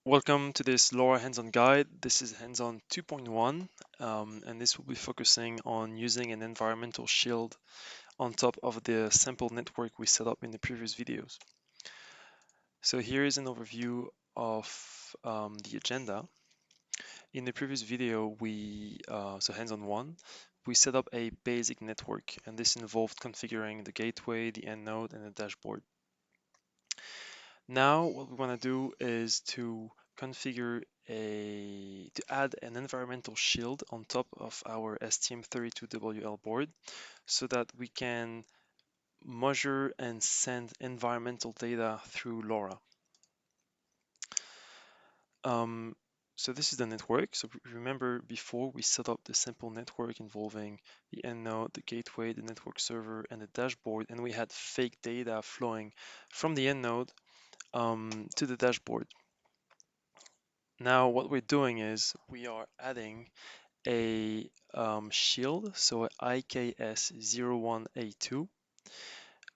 Welcome to this LoRa hands-on guide. This is hands-on 2.1, and this will be focusing on using an environmental shield on top of the sample network we set up in the previous videos. So here is an overview of the agenda. In the previous video, so hands-on 1, we set up a basic network, and this involved configuring the gateway, the end node, and the dashboard. Now what we want to do is to add an environmental shield on top of our STM32WL board so that we can measure and send environmental data through LoRa. So this is the network. So remember before we set up the simple network involving the end node, the gateway, the network server, and the dashboard, and we had fake data flowing from the end node to the dashboard. Now what we're doing is we are adding a shield, so IKS01A2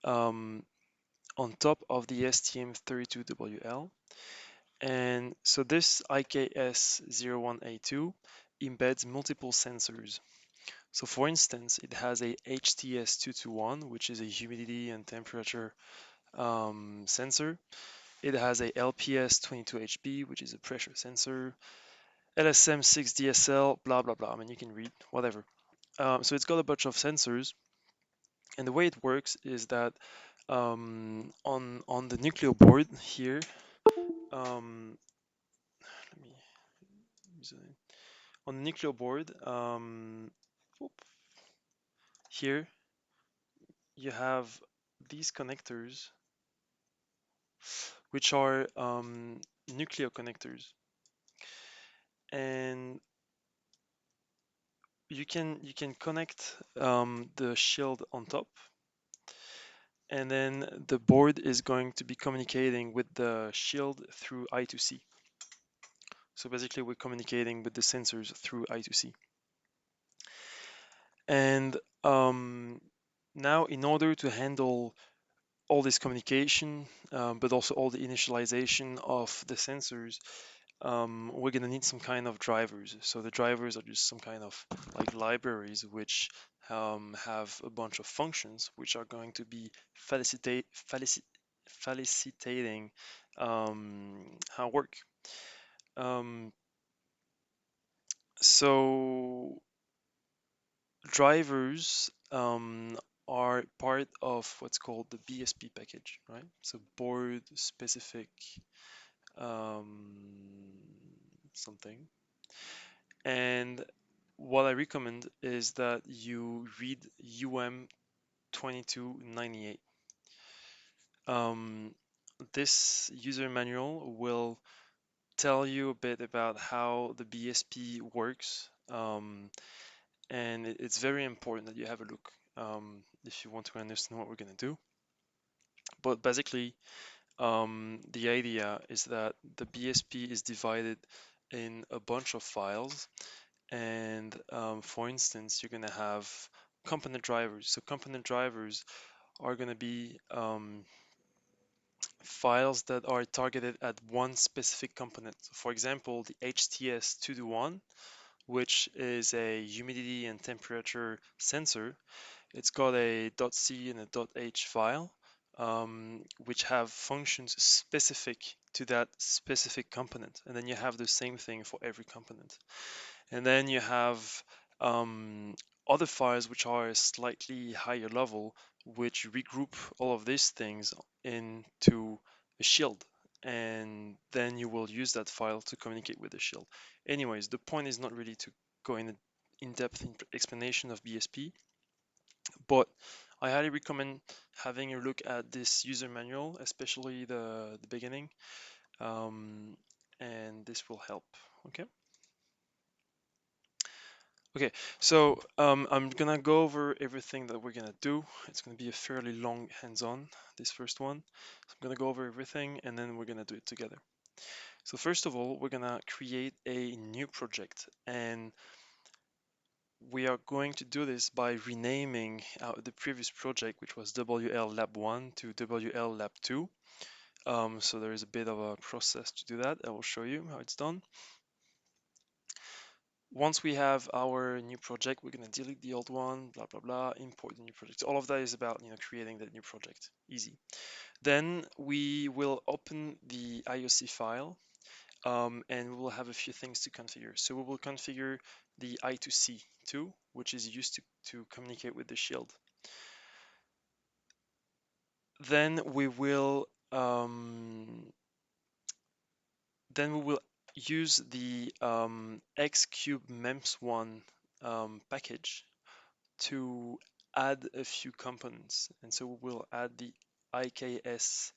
on top of the STM32WL. And so this IKS01A2 embeds multiple sensors. So for instance, it has a HTS221, which is a humidity and temperature sensor. It has a LPS22HB, which is a pressure sensor. LSM6DSL, blah, blah, blah. I mean, you can read, whatever. So it's got a bunch of sensors. And the way it works is that on the Nucleo board here, let me use it. On the Nucleo board, here you have these connectors, which are Nucleo connectors. And you can connect the shield on top, and then the board is going to be communicating with the shield through I2C. So basically we're communicating with the sensors through I2C. And now in order to handle all this communication, but also all the initialization of the sensors, we're going to need some kind of drivers. So the drivers are just some kind of like libraries which have a bunch of functions which are going to be facilitating how work. So drivers are part of what's called the BSP package, right? So board specific something. And what I recommend is that you read UM2298. This user manual will tell you a bit about how the BSP works, and it's very important that you have a look if you want to understand what we're going to do. But basically, the idea is that the BSP is divided in a bunch of files, and for instance, you're going to have component drivers. So component drivers are going to be files that are targeted at one specific component. So for example, the HTS221, which is a humidity and temperature sensor, it's got a .c and a .h file, which have functions specific to that specific component. And then you have the same thing for every component. And then you have other files which are a slightly higher level, which regroup all of these things into a shield. And then you will use that file to communicate with the shield. Anyways, the point is not really to go in-depth explanation of BSP, but I highly recommend having a look at this user manual, especially the beginning, and this will help. Okay, so I'm gonna go over everything that we're gonna do. It's gonna be a fairly long hands-on, this first one. So I'm gonna go over everything and then we're gonna do it together. So first of all, we're gonna create a new project, and we are going to do this by renaming the previous project, which was WL Lab 1 to WL Lab 2. So there is a bit of a process to do that. I will show you how it's done. Once we have our new project, we're going to delete the old one, blah, blah, blah, import the new project. All of that is about, creating that new project. Easy. Then we will open the IOC file, and we will have a few things to configure. So we will configure the I2C2, which is used to communicate with the shield. Then we will use the xcube mems1 package to add a few components, and so we will add the IKS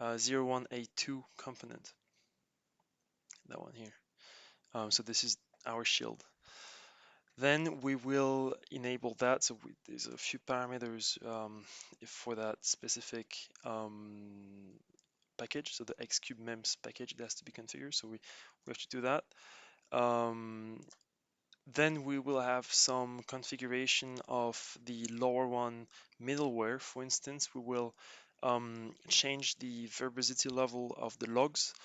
01A2 component, that one here. So this is our shield. Then we will enable that. So there's a few parameters for that specific package. So the xcube mems package, it has to be configured. So we have to do that. Then we will have some configuration of the LoRa middleware. For instance, we will change the verbosity level of the logs.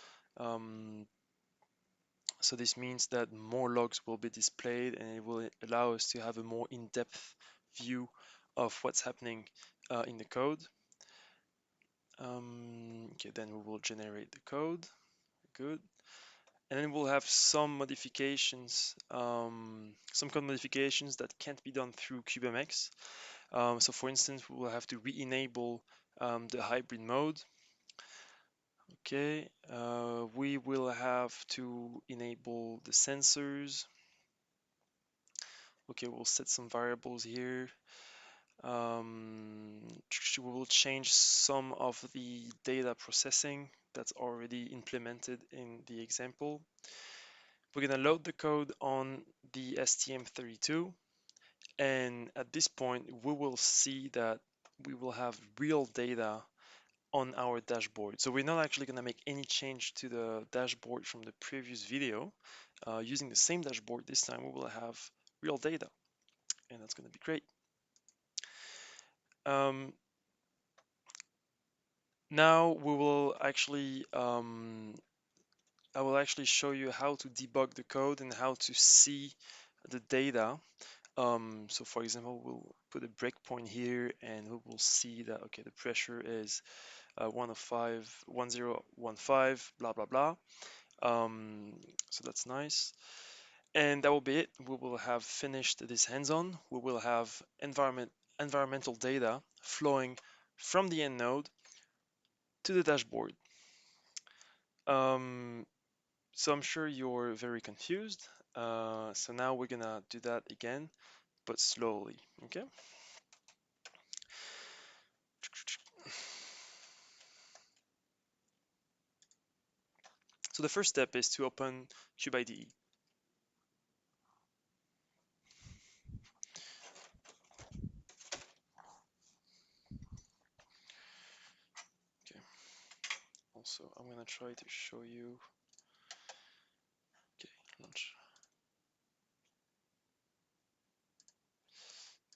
So this means that more logs will be displayed, and it will allow us to have a more in-depth view of what's happening in the code. Okay, then we will generate the code. Good. And then we'll have some modifications, some code modifications that can't be done through CubeMX. So for instance, we will have to re-enable the hybrid mode. Okay, we will have to enable the sensors. Okay, we'll set some variables here. We will change some of the data processing that's already implemented in the example. We're going to load the code on the STM32, and at this point we will see that we will have real data on our dashboard. So we're not actually going to make any change to the dashboard from the previous video. Using the same dashboard this time, we will have real data, and that's going to be great. Now we will actually I will actually show you how to debug the code and how to see the data. So for example, we'll put a breakpoint here, and we will see that, okay, the pressure is 1015, blah, blah, blah. So that's nice. And that will be it. We will have finished this hands-on. We will have environmental data flowing from the end node to the dashboard. So I'm sure you're very confused. So now we're gonna do that again, but slowly, okay? So the first step is to open CubeIDE. Okay. Also, I'm gonna try to show you. Okay, launch.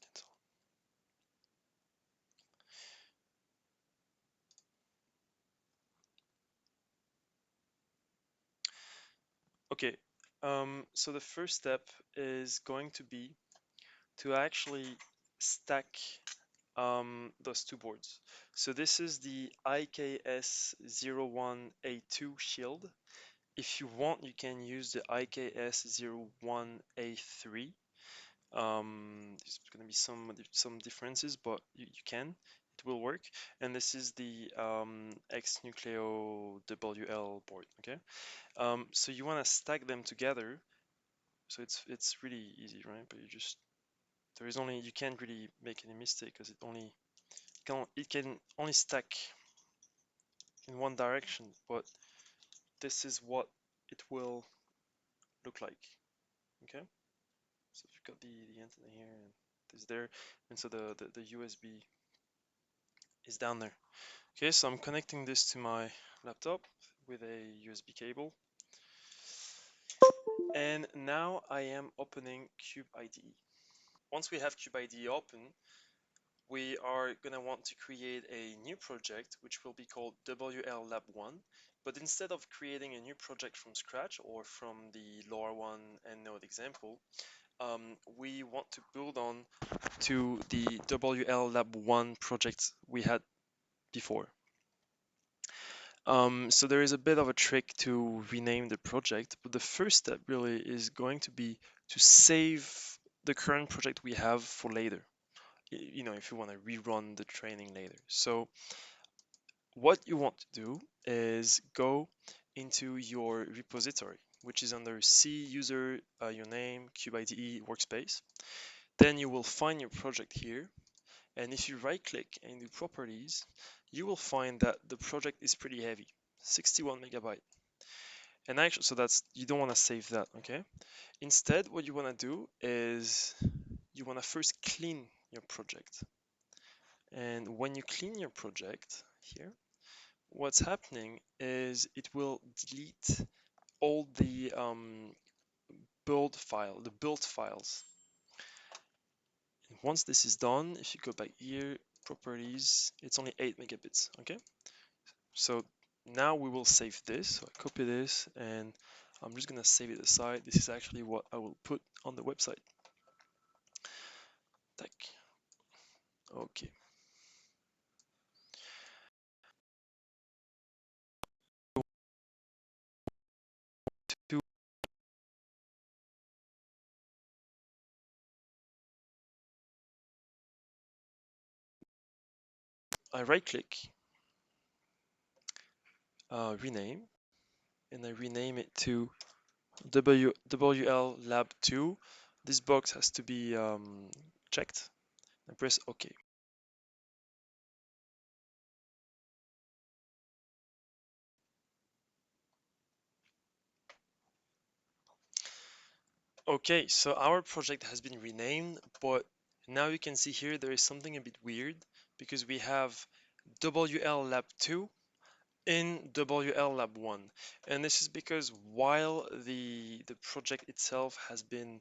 Cancel. Okay. So the first step is going to be to actually stack those two boards. So this is the IKS01A2 shield. If you want, you can use the IKS01A3. There's going to be some differences, but you can. It will work. And this is the X-Nucleo WL board. Okay. So you want to stack them together. So it's really easy, right? But you can't really make any mistake because it can only stack in one direction, but this is what it will look like. Okay. So you've got the antenna here, and it's there, and so the USB is down there. Okay, so I'm connecting this to my laptop with a USB cable, and now I am opening CubeIDE. Once we have CubeIDE open, we are going to want to create a new project which will be called WL Lab 1. But instead of creating a new project from scratch or from the LoRa 1 and node example, we want to build on to the WL Lab 1 project we had before. So there is a bit of a trick to rename the project, but the first step really is going to be to save the current project we have for later. You know, if you want to rerun the training later. So what you want to do is go into your repository, which is under C user, your name, CubeIDE workspace. Then you will find your project here. And if you right click and do properties, you will find that the project is pretty heavy, 61 megabyte. And actually, so that's, you don't want to save that, okay? Instead, what you want to do is you want to first clean your project. And when you clean your project here, what's happening is it will delete all the build files. And once this is done, if you go back here, properties, it's only 8 megabits, okay? So now we will save this. So I copy this and I'm just gonna save it aside. This is actually what I will put on the website. Tac. Okay. I right click, rename, and I rename it to WL Lab 2. This box has to be checked. I press OK. Okay, so our project has been renamed, but now you can see here there is something a bit weird because we have WL Lab 2 in WL Lab 1, and this is because while the project itself has been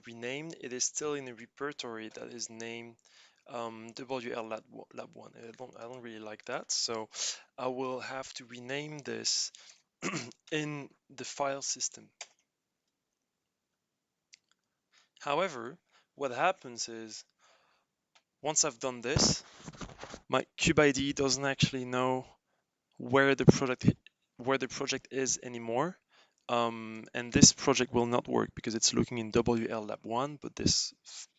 renamed, it is still in a repertory that is named WL Lab 1. I don't really like that, so I will have to rename this in the file system. However, what happens is once I've done this, my CubeIDE doesn't actually know where the project is anymore. And this project will not work because it's looking in WL Lab 1, but this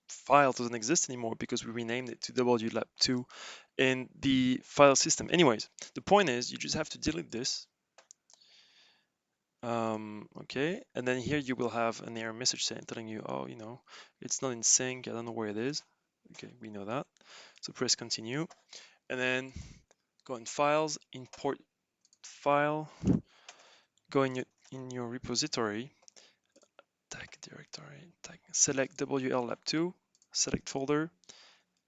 file doesn't exist anymore because we renamed it to WL Lab 2 in the file system. Anyways, the point is you just have to delete this. Okay, and then here you will have an error message telling you, oh, you know, it's not in sync, I don't know where it is. Okay, we know that. So press continue, and then go in files, import file, go in your repository, tag directory, select WL Lab 2, select folder,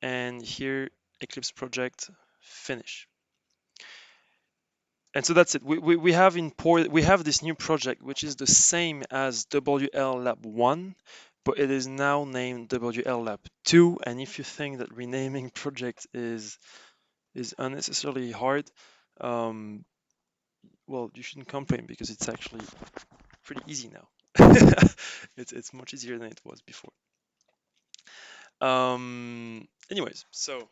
and here Eclipse project, finish. And so that's it. We have this new project which is the same as WL Lab 1, but it is now named WL Lab 2. And if you think that renaming project is unnecessarily hard, well, you shouldn't complain because it's actually pretty easy now. It's much easier than it was before. Anyways, so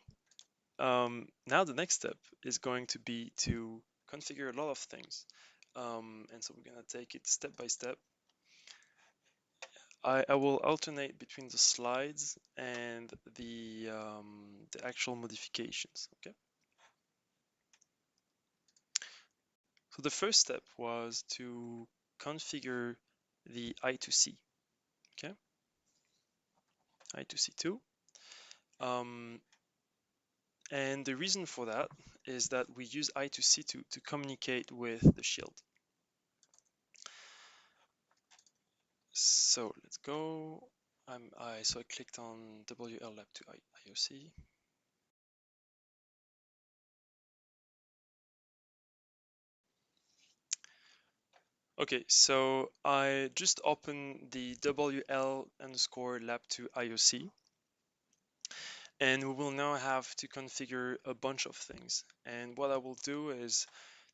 now the next step is going to be to configure a lot of things. And so we're gonna take it step by step. I will alternate between the slides and the actual modifications. Okay. So the first step was to configure the I2C. Okay. I2C2. And the reason for that is that we use I2C2 to communicate with the shield. So let's go. So I clicked on WL Lab 2 IOC. Okay, so I just opened the WL underscore Lab 2 IOC. And we will now have to configure a bunch of things. And what I will do is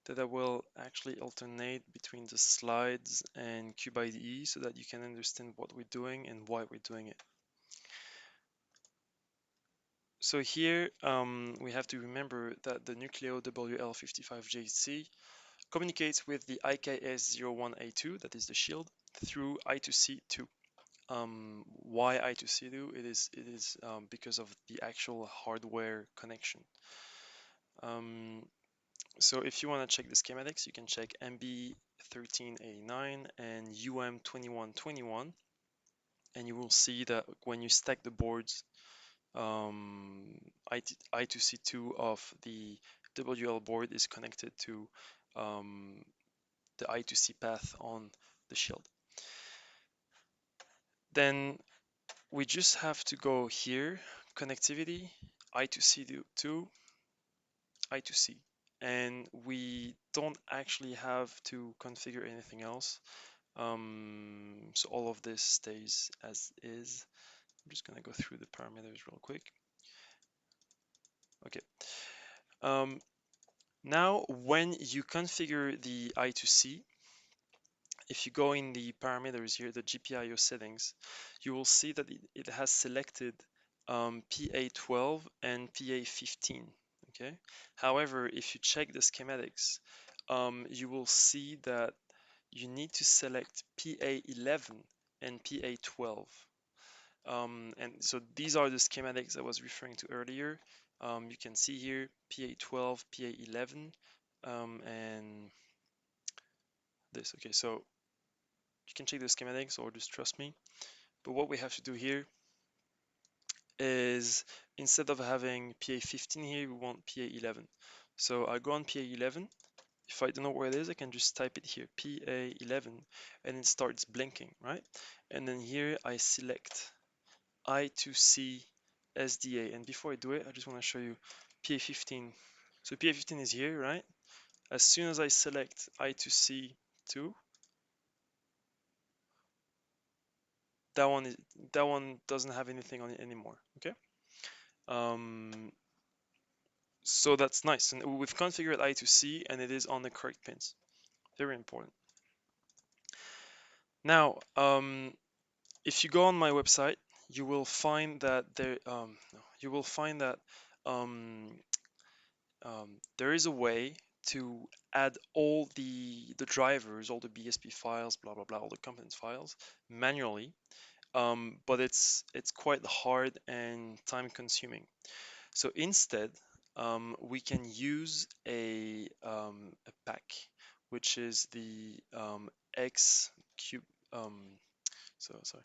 that I will actually alternate between the slides and CubeIDE so that you can understand what we're doing and why we're doing it. So here we have to remember that the Nucleo WL55JC communicates with the IKS01A2, that is the shield, through I2C2. Why I2C2? It is because of the actual hardware connection. So if you want to check the schematics, you can check MB1389 and UM2121, and you will see that when you stack the boards, I2C2 of the WL board is connected to the I2C path on the shield. Then we just have to go here, connectivity, I2C2, I2C. And we don't actually have to configure anything else. So all of this stays as is. I'm just gonna go through the parameters real quick. Okay. Now, when you configure the I2C, if you go in the parameters here, the GPIO settings, you will see that it has selected PA12 and PA15. Okay. However, if you check the schematics, you will see that you need to select PA11 and PA12. And so these are the schematics I was referring to earlier. You can see here PA12, PA11, and this. Okay, so you can check the schematics or just trust me. But what we have to do here is instead of having PA15 here, we want PA11. So I go on PA11. If I don't know where it is, I can just type it here, PA11, and it starts blinking, right? And then here I select I2C SDA. And before I do it, I just want to show you PA15. So PA15 is here, right? As soon as I select I2C2, that one doesn't have anything on it anymore. Okay. So that's nice. And we've configured I2C and it is on the correct pins. Very important. Now, if you go on my website, you will find that um, there is a way to add all the drivers, all the BSP files, blah blah blah, all the components files manually, but it's quite hard and time consuming. So instead, we can use a pack, which is the X cube. So sorry,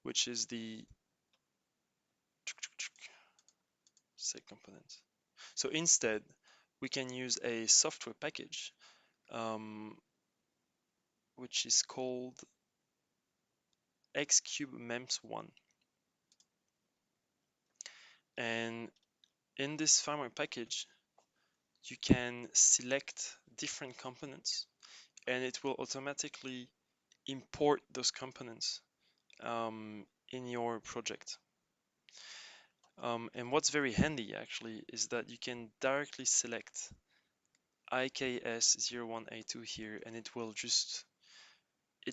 which is the set components. So instead, we can use a software package, which is called Xcube MEMS1. And in this firmware package, you can select different components and it will automatically import those components in your project. And what's very handy actually is that you can directly select IKS01A2 here and it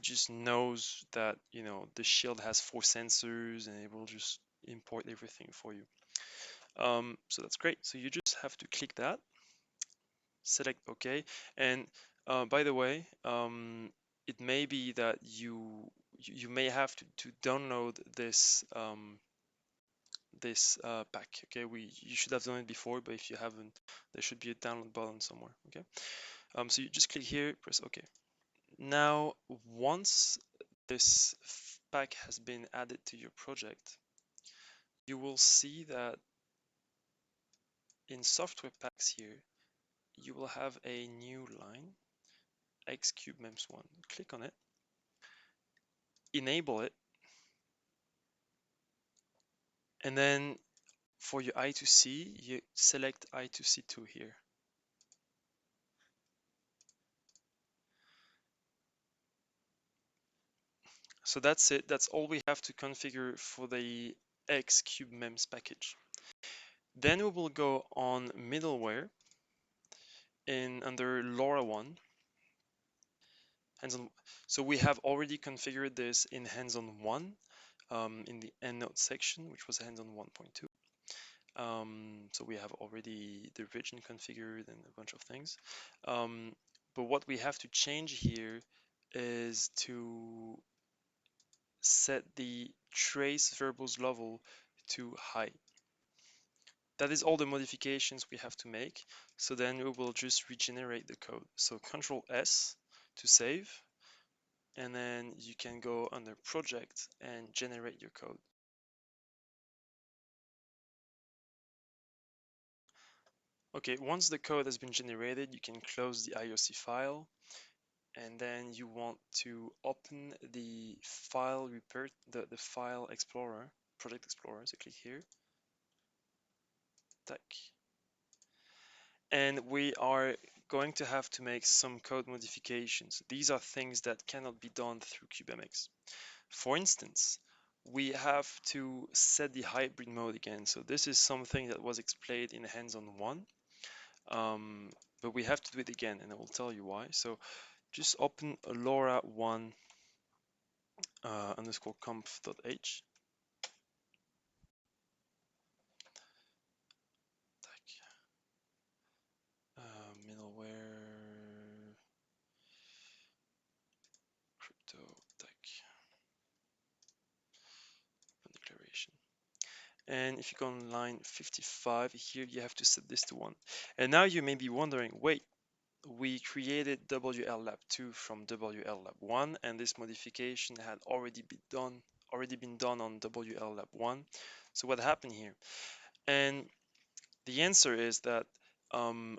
just knows that the shield has 4 sensors and it will just import everything for you. So that's great. So you just have to click that, select OK, and by the way, it may be that you may have to download this pack. Okay, you should have done it before, but if you haven't, there should be a download button somewhere. Okay, so you just click here, press OK. Now, once this pack has been added to your project, you will see that in software packs here, you will have a new line, Xcube MEMS1. Click on it, enable it, and then for your I2C, you select I2C2 here. So that's it. That's all we have to configure for the x kubemems package. Then we will go on middleware in under LoRa 1. Hands-on. So we have already configured this in hands-on 1 in the EndNote section, which was hands-on 1.2. So we have already the region configured and a bunch of things. But what we have to change here is to set the trace verbose level to high. That is all the modifications we have to make. So then we will just regenerate the code. So Control S to save, and then you can go under project and generate your code. Okay, once the code has been generated, you can close the IOC file, and then you want to open the file the file explorer, project explorer. So click here, tac. And we are going to have to make some code modifications. These are things that cannot be done through CubeMX. For instance, we have to set the hybrid mode again. So this is something that was explained in hands-on 1, but we have to do it again, and I will tell you why. So just open LoRa 1 underscore conf.h. Middleware crypto tech declaration. And if you go on line 55 here, you have to set this to 1. And now you may be wondering, wait, we created WL Lab 2 from WL Lab 1, and this modification had already been done on WL Lab 1. So what happened here? And the answer is that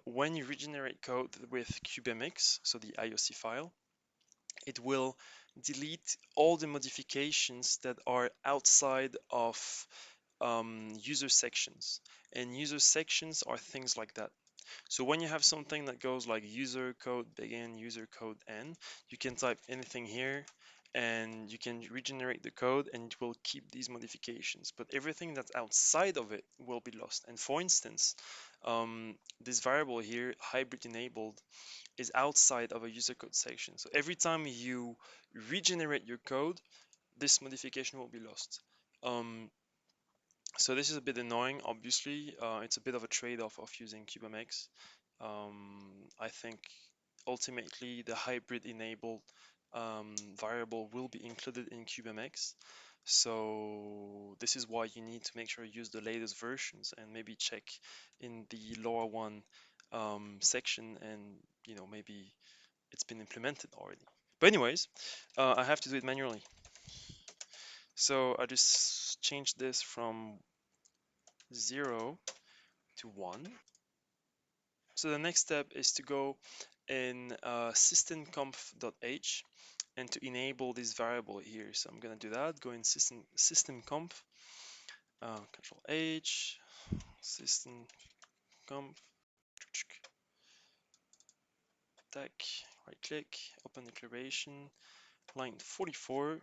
when you regenerate code with CubeMX, so the IOC file, it will delete all the modifications that are outside of user sections. And user sections are things like that. So when you have something that goes like user code begin, user code end, you can type anything here and you can regenerate the code and it will keep these modifications. But everything that's outside of it will be lost. And for instance, this variable here, hybrid enabled, is outside of a user code section. So every time you regenerate your code, this modification will be lost. So this is a bit annoying, obviously. It's a bit of a trade-off of using CubeMX. I think ultimately the hybrid enabled variable will be included in CubeMX. So this is why you need to make sure you use the latest versions and maybe check in the LoRa 1 section, and maybe it's been implemented already. But anyways, I have to do it manually. So I just changed this from 0 to 1. So the next step is to go in systemconf.h and to enable this variable here. So I'm going to do that. Go in systemconf, Control H, systemconf, tag, right click, open declaration, line 44.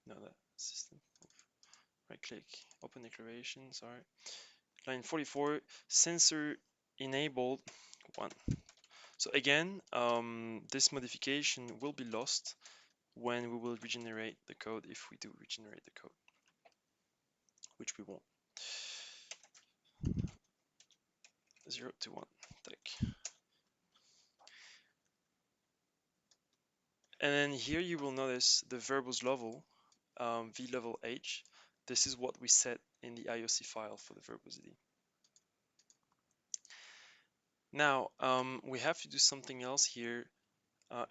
No, that system. Right click, open declaration, sorry. Line 44, sensor enabled 1. So again, this modification will be lost when we will regenerate the code, if we do regenerate the code, which we won't. 0 to 1, take. And then here you will notice the verbose level, v level h. This is what we set in the IOC file for the verbosity. Now, we have to do something else here,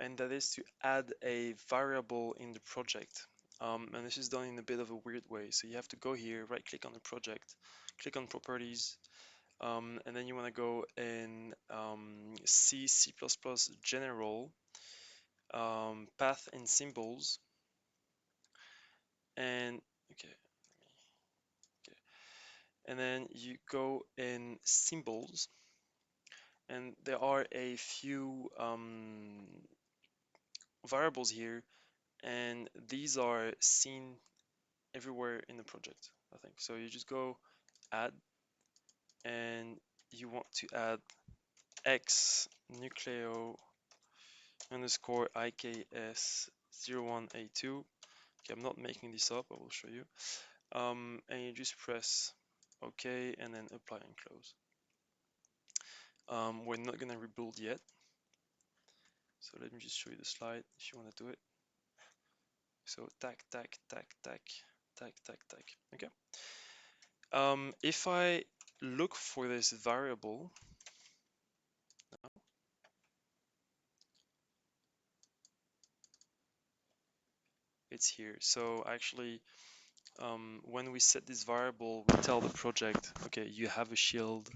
and that is to add a variable in the project. And this is done in a bit of a weird way. So you have to go here, right click on the project, click on properties, and then you want to go in C++ general, path and symbols, and okay, and then you go in symbols, and there are a few variables here, and these are seen everywhere in the project, I think. So you just go add, and you want to add x nucleo underscore IKS01A2. Okay, I'm not making this up, I will show you. And you just press OK and then apply and close. We're not gonna rebuild yet, so let me just show you the slide if you want to do it. So tac tac tac tac tac tac tac. Okay. If I look for this variable, it's here. So actually, when we set this variable, we tell the project, okay, you have a shield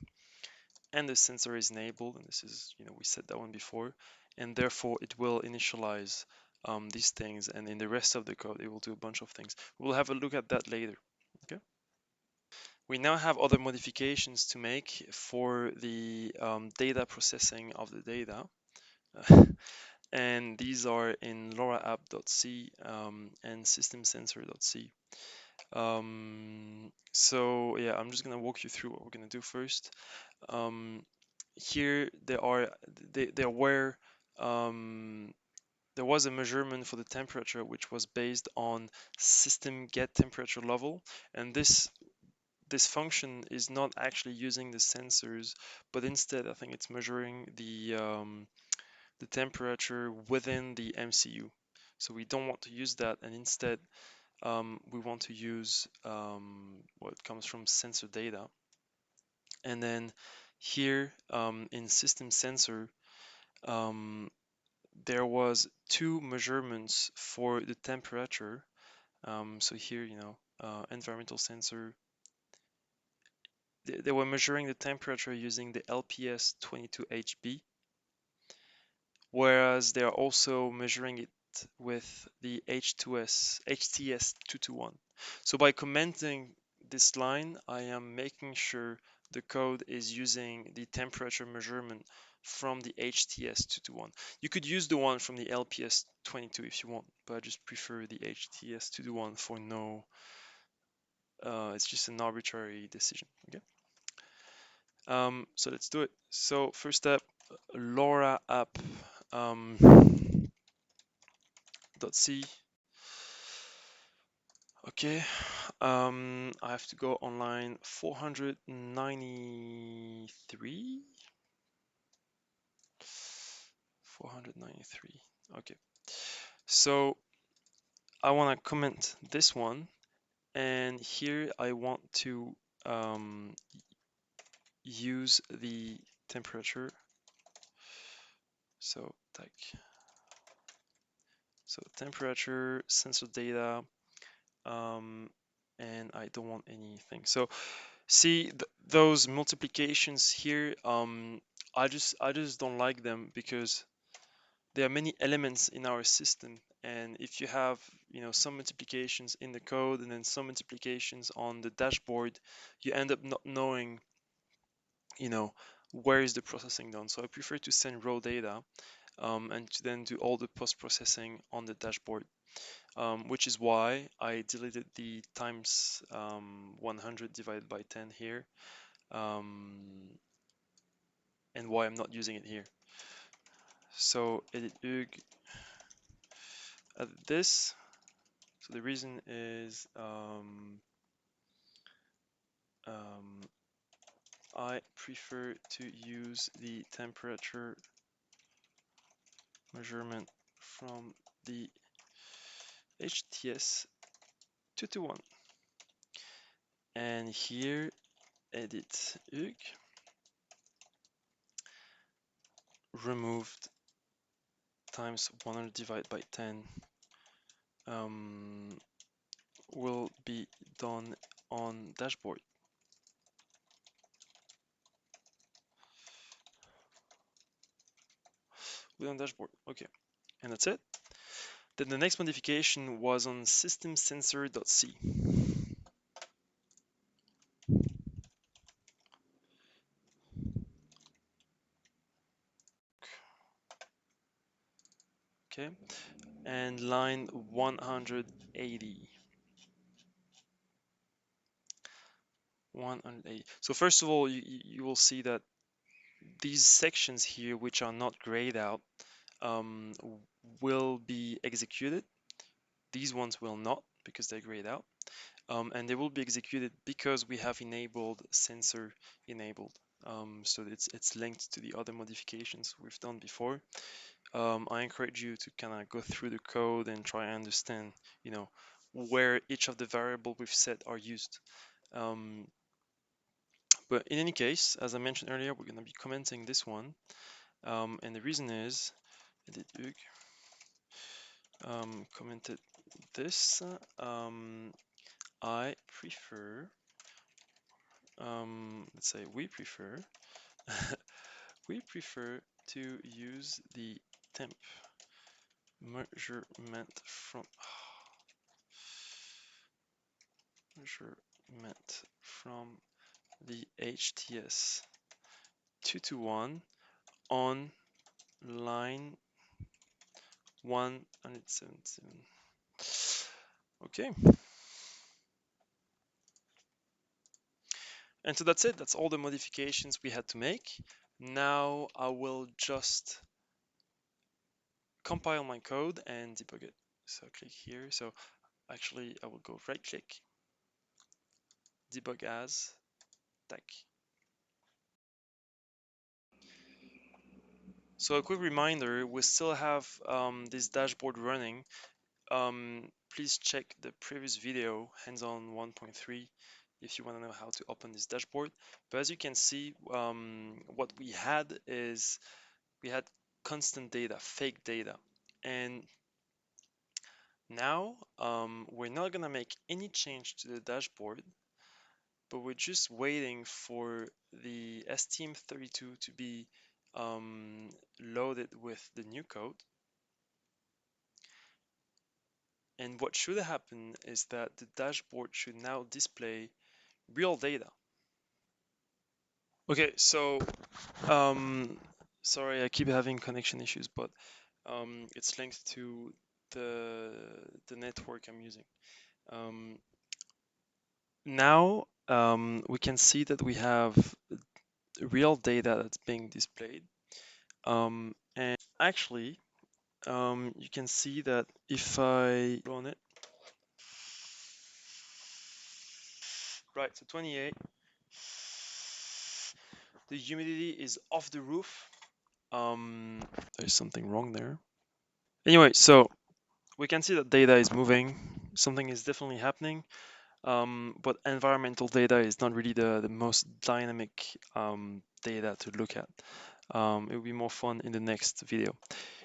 and the sensor is enabled, and this is, we set that one before, and therefore it will initialize these things, and in the rest of the code it will do a bunch of things. We'll have a look at that later. Okay. We now have other modifications to make for the data processing of the data. And these are in LoRa app.c and systemsensor.c. So yeah, I'm just gonna walk you through what we're gonna do first. Here there was a measurement for the temperature which was based on system get temperature level, and this function is not actually using the sensors, but instead I think it's measuring the temperature within the MCU. So we don't want to use that, and instead we want to use what comes from sensor data. And then here in system sensor, there was two measurements for the temperature. So here, environmental sensor, they were measuring the temperature using the LPS22HB, whereas they are also measuring it with the HTS221. So by commenting this line, I am making sure the code is using the temperature measurement from the HTS221. You could use the one from the LPS22 if you want, but I just prefer the HTS221 for no, it's just an arbitrary decision. Okay. So let's do it. So first step, LoRa app .c. Okay, I have to go online 493. 493. Okay, so I want to comment this one, and here I want to use the temperature. So temperature, sensor data, and I don't want anything. So see those multiplications here. I just don't like them because there are many elements in our system, and if you have some multiplications in the code and then some multiplications on the dashboard, you end up not knowing where is the processing done. So I prefer to send raw data and to then do all the post-processing on the dashboard, which is why I deleted the times 100 divided by 10 here, and why I'm not using it here. So edit UG, edit this. So the reason is I prefer to use the temperature measurement from the HTS221, and here edit UG, removed times 100 divided by 10 will be done on dashboard. On dashboard, okay, and that's it. Then the next modification was on systemsensor.c. okay, and line 180. 180. So first of all, you will see that these sections here, which are not grayed out, um, will be executed. These ones will not because they're grayed out. And they will be executed because we have enabled sensor enabled. So it's linked to the other modifications we've done before. I encourage you to kind of go through the code and try and understand, you know, where each of the variable we've set are used. But in any case, as I mentioned earlier, we're going to be commenting this one. And the reason is, commented this. I prefer, let's say we prefer, we prefer to use the temp measurement from measurement from the HTS 221 on line 177. Okay. And so that's it. That's all the modifications we had to make. Now I will just compile my code and debug it. So click here. So actually I will go right click, debug as, tag. So a quick reminder, we still have this dashboard running. Please check the previous video, hands-on 1.3, if you want to know how to open this dashboard. But as you can see, what we had is we had constant data, fake data. And now we're not going to make any change to the dashboard, but we're just waiting for the STM32 to be loaded with the new code. And what should happen is that the dashboard should now display real data. Okay, so sorry, I keep having connection issues, but it's linked to the network I'm using. Now we can see that we have real data that's being displayed. And actually, you can see that if I run it, right, so 28, the humidity is off the roof. There's something wrong there. Anyway, so we can see that data is moving. Something is definitely happening. But environmental data is not really the most dynamic data to look at. It will be more fun in the next video.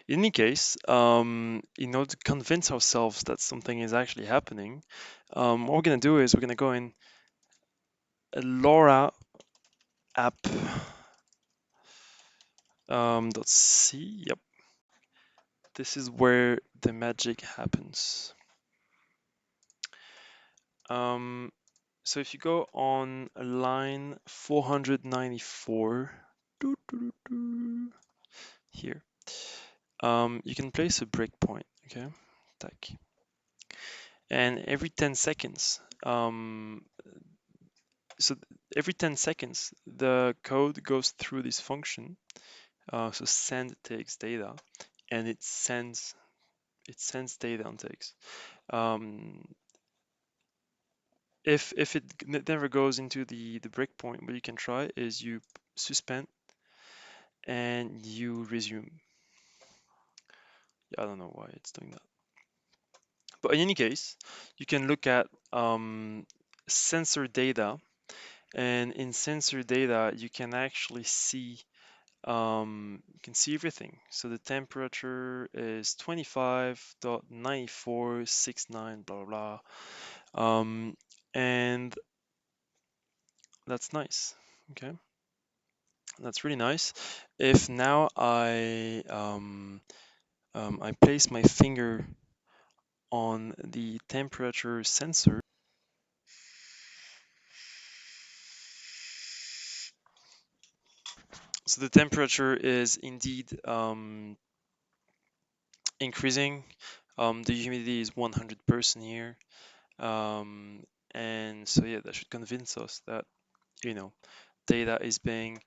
In any case, in order to convince ourselves that something is actually happening, what we're going to do is we're going to go in a LoRa app .c. Yep, this is where the magic happens. So if you go on line 494, here, you can place a breakpoint, okay? Tack. And every 10 seconds, so every 10 seconds, the code goes through this function. So send takes data, and it sends data and takes. If it never goes into the breakpoint, what you can try is you suspend and you resume. I don't know why it's doing that. But in any case, you can look at sensor data, and in sensor data, you can actually see everything. So the temperature is 25.9469, blah blah blah, and that's nice. Okay, that's really nice. If now I place my finger on the temperature sensor. So the temperature is indeed increasing. The humidity is 100% here. And so yeah, that should convince us that, you know, data is being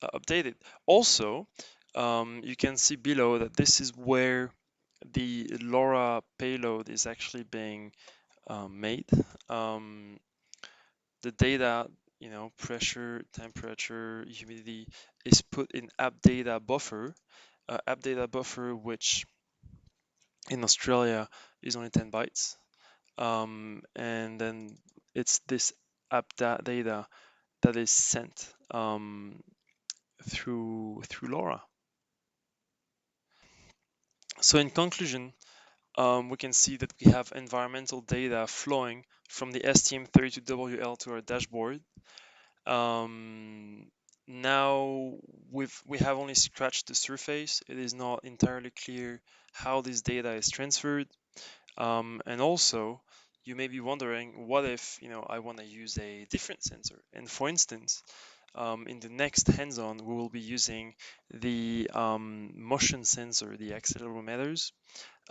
updated. Also, you can see below that this is where the LoRa payload is actually being made. The data, pressure, temperature, humidity, is put in app data buffer. App data buffer, which in Australia is only 10 bytes. And then it's this data that is sent through LoRa. So in conclusion, we can see that we have environmental data flowing from the STM32WL to our dashboard. Now we have only scratched the surface. It is not entirely clear how this data is transferred. And also, you may be wondering, what if I want to use a different sensor? And for instance, in the next hands-on, we will be using the motion sensor, the accelerometers,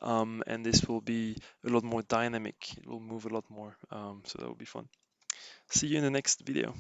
and this will be a lot more dynamic. It will move a lot more, so that will be fun. See you in the next video.